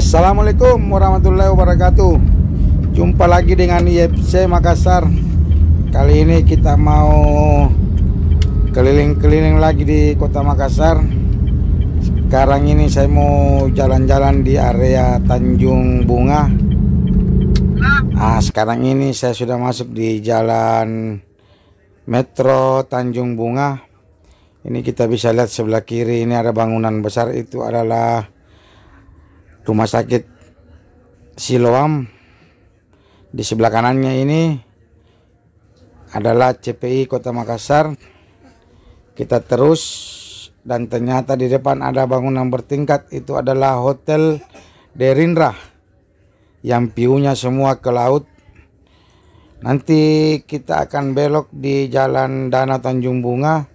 Assalamualaikum warahmatullahi wabarakatuh. Jumpa lagi dengan IFC Makassar. Kali ini kita mau keliling-keliling lagi di kota Makassar. Sekarang ini saya mau jalan-jalan di area Tanjung Bunga. Sekarang ini saya sudah masuk di jalan Metro Tanjung Bunga. Ini kita bisa lihat sebelah kiri ini ada bangunan besar, itu adalah Rumah Sakit Siloam. Di sebelah kanannya ini adalah CPI Kota Makassar. Kita terus dan ternyata di depan ada bangunan bertingkat, itu adalah Hotel Derindra yang view-nya semua ke laut. Nanti kita akan belok di Jalan Danau Tanjung Bunga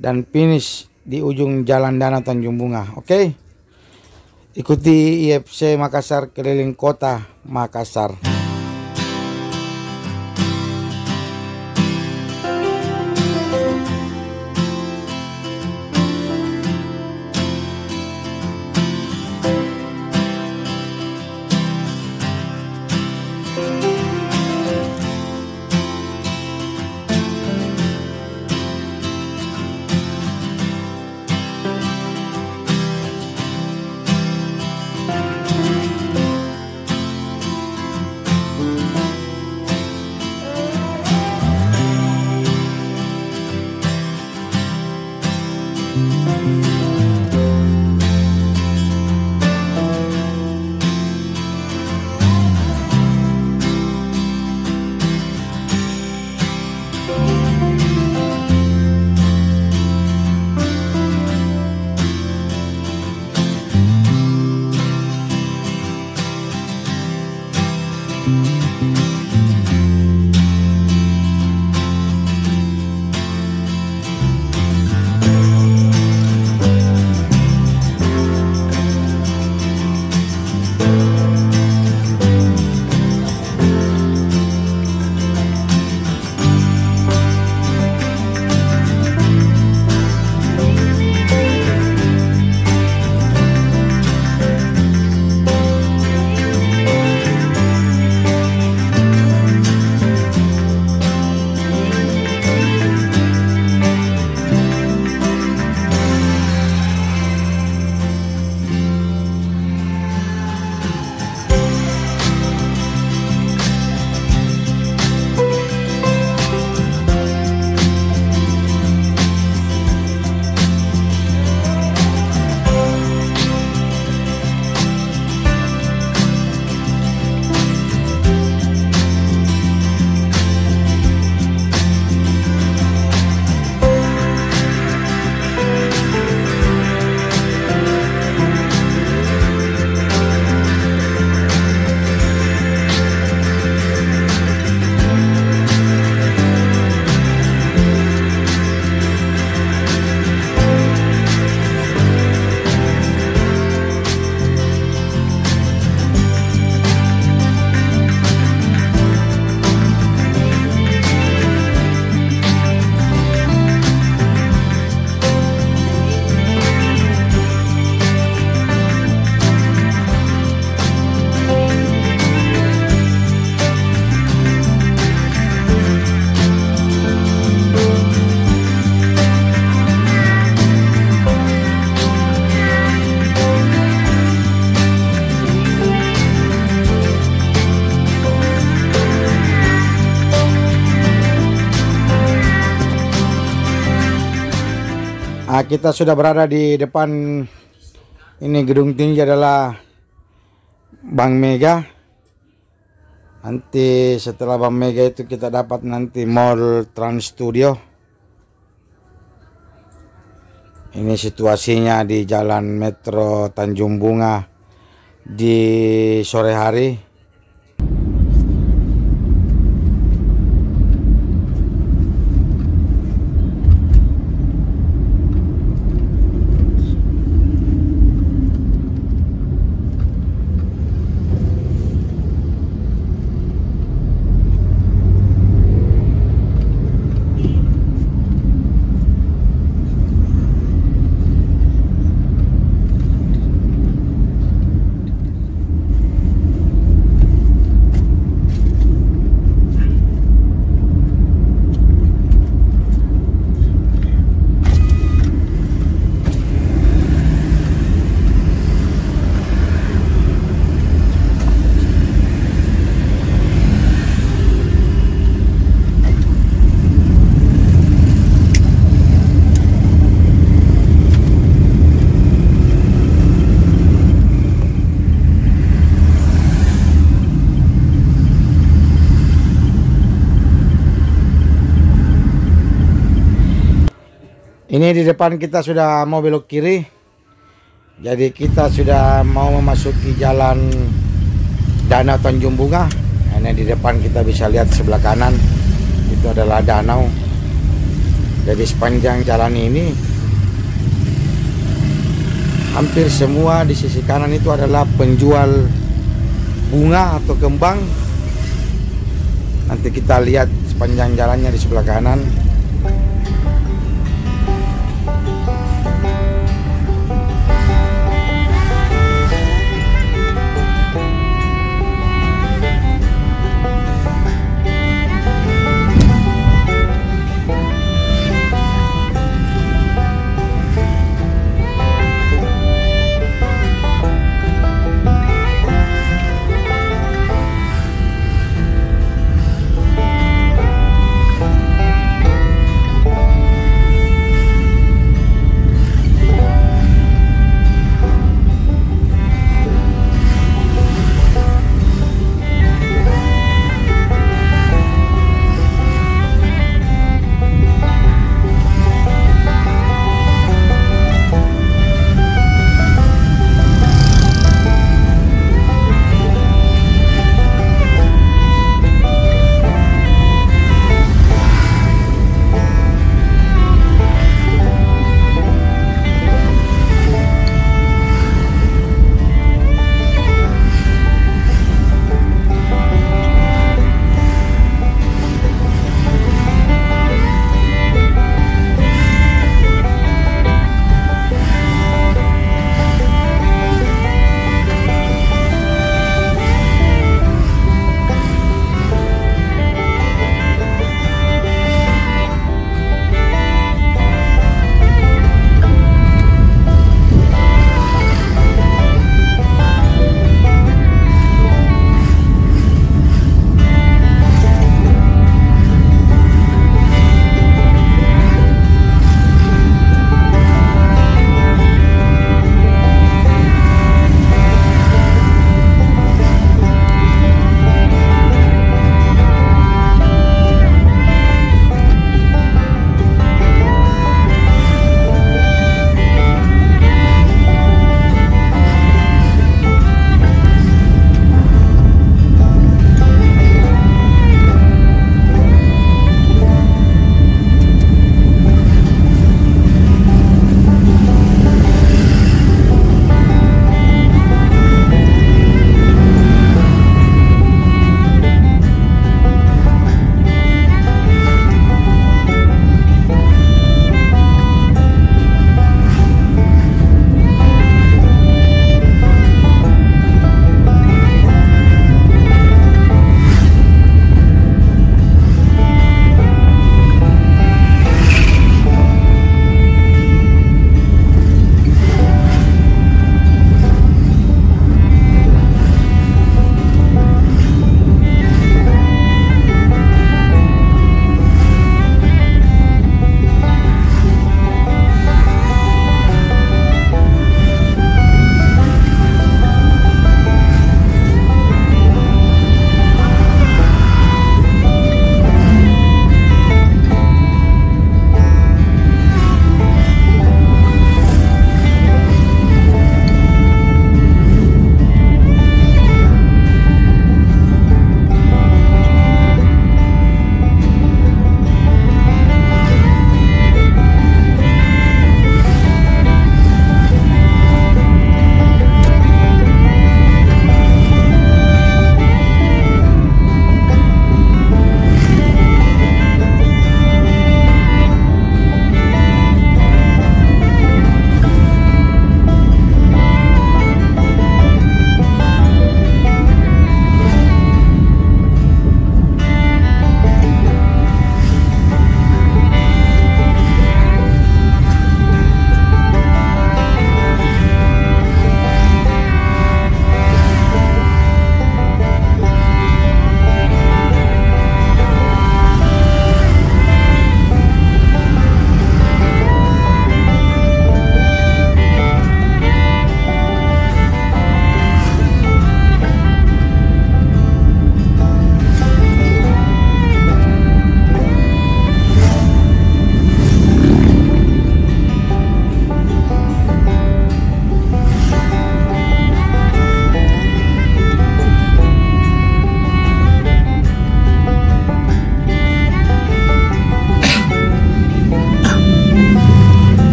dan finish di ujung Jalan Danau Tanjung Bunga. Oke? Ikuti IFC Makassar keliling kota Makassar. Kita sudah berada di depan ini, gedung tinggi adalah Bank Mega. Nanti setelah Bank Mega itu kita dapat nanti Mall Trans Studio. Ini situasinya di Jalan Metro Tanjung Bunga di sore hari. Ini di depan kita sudah mau belok kiri. Jadi kita sudah mau memasuki jalan Danau Tanjung Bunga. Ini di depan kita bisa lihat sebelah kanan itu adalah danau. Jadi sepanjang jalan ini hampir semua di sisi kanan itu adalah penjual bunga atau kembang. Nanti kita lihat sepanjang jalannya di sebelah kanan.